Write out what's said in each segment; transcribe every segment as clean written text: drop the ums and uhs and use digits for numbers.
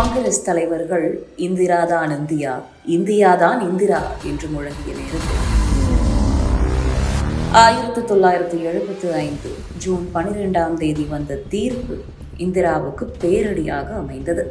காங்கிரஸ் தலைவர்கள் இந்திரா தான் India, India தான் இந்திரா என்று முழங்கிய நேரத்தில் 1975 ஜூன் 12 வந்த தீர்ப்பு இந்திராவுக்கு பேரடியாக அமைந்தது.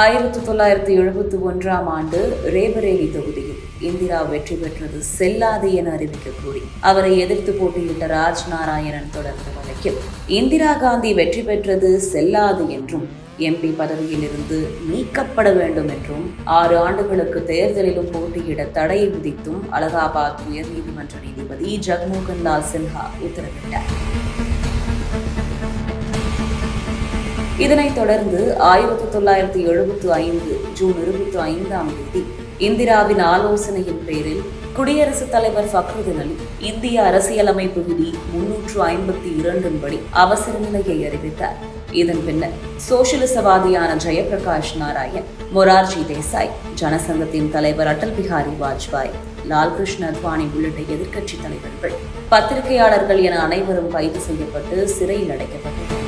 1971 ரேபரேலி தொகுதியில் இந்திரா வெற்றி பெற்றது செல்லாது என அறிவிக்க கோரி அவரை எதிர்த்து போட்டியிட்ட ராஜ் நாராயணன் தொடர்ந்த வழக்கில் இந்திரா காந்தி வெற்றி பெற்றது செல்லாது என்றும் எம்பி பதவியில் இருந்து நீக்கப்பட வேண்டும் என்றும் 6 ஆண்டுகளுக்கு தேர்தலிலும் போட்டியிட தடை விதித்தும் அலகாபாத் உயர்நீதிமன்ற நீதிபதி ஜக்மோகன் லால் சின்ஹா உத்தரவிட்டார். இதனைத் தொடர்ந்து 1975 ஜூன் 25 இந்திராவின் ஆலோசனையின் பேரில் குடியரசுத் தலைவர் ஃபக்ருதீன் அலி இந்திய அரசியலமைப்பு விதி 352 படி அவசர நிலையை அறிவித்தார். இதன் பின்னர் சோசியலிசவாதியான ஜெயபிரகாஷ் நாராயண், மொரார்ஜி தேசாய், ஜனசங்கத்தின் தலைவர் அடல் பிஹாரி வாஜ்பாய், லால்கிருஷ்ண அத்வானி உள்ளிட்ட எதிர்க்கட்சி தலைவர்கள், பத்திரிகையாளர்கள் என அனைவரும் கைது செய்யப்பட்டு சிறையில் அடைக்கப்பட்டனர்.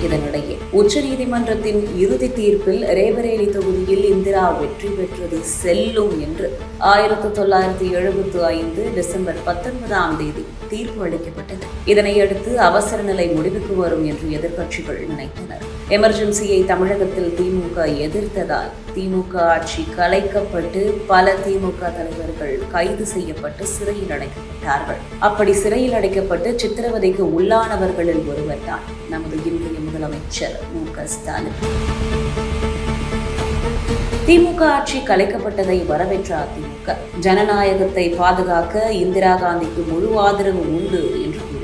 இதனிடையே உச்சநீதிமன்றத்தின் இறுதி தீர்ப்பில் ரேபரேலி தொகுதியில் இந்திரா வெற்றி பெற்றது செல்லும் என்று 1975 டிசம்பர் 19 தீர்ப்பு அளிக்கப்பட்டது. இதனையடுத்து அவசர நிலை முடிவுக்கு வரும் என்று எதிர்க்கட்சிகள் நினைத்தனர். எமர்ஜென்சியை தமிழகத்தில் திமுக எதிர்த்ததால் திமுக ஆட்சி கலைக்கப்பட்டு பல திமுக தலைவர்கள் கைது செய்யப்பட்டு சிறையில் அடைக்கப்பட்டார்கள். அப்படி சிறையில் அடைக்கப்பட்டு சித்திரவதைக்கு உள்ளானவர்களில் ஒருவர் தான் நமது இன்றைய முதலமைச்சர் மு.க. ஸ்டாலின். திமுக ஆட்சி கலைக்கப்பட்டதை வரவேற்ற அதிமுக ஜனநாயகத்தை பாதுகாக்க இந்திரா காந்திக்கு முழு ஆதரவு உண்டு என்று கூறியது.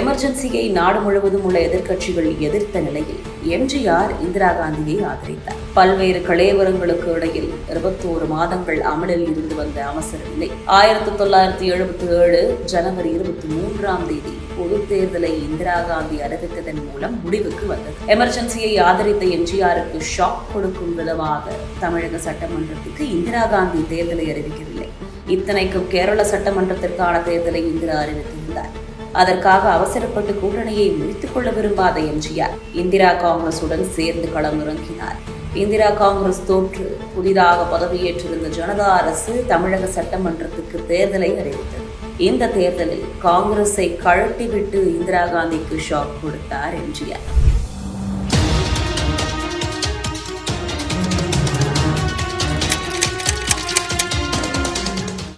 எமர்ஜென்சியை நாடு முழுவதும் உள்ள எதிர்க்கட்சிகள் எதிர்த்த நிலையில் எம்ஜிஆர் இந்திரா காந்தியை ஆதரித்தார். பல்வேறு கலேவரங்களுக்கு இடையில் 21 மாதங்கள் அமலில் இருந்து வந்த அவசர நிலை 1977 ஜனவரி 23 பொது தேர்தலை இந்திரா காந்தி அறிவித்ததன் மூலம் முடிவுக்கு வந்தது. எமர்ஜென்சியை ஆதரித்த எம்ஜிஆருக்கு ஷாக் கொடுக்கும் விதமாக தமிழக சட்டமன்றத்துக்கு இந்திரா காந்தி தேர்தலை அறிவிக்கவில்லை. இத்தனைக்கும் கேரள சட்டமன்றத்திற்கான தேர்தலை இந்திரா அறிவித்திருந்தார். அதற்காக அவசரப்பட்டு கூட்டணியை முடித்துக் கொள்ள விரும்பாத எம்ஜிஆர் இந்திரா காங்கிரசுடன் சேர்ந்து களமிறங்கினார். இந்திரா காங்கிரஸ் தோற்று புதிதாக பதவியேற்றிருந்த ஜனதா அரசு தமிழக சட்டமன்றத்துக்கு தேர்தலை அறிவித்தது. இந்த தேர்தலில் காங்கிரஸை கழட்டிவிட்டு இந்திரா காந்திக்கு ஷாக் கொடுத்தார் எம்ஜிஆர்.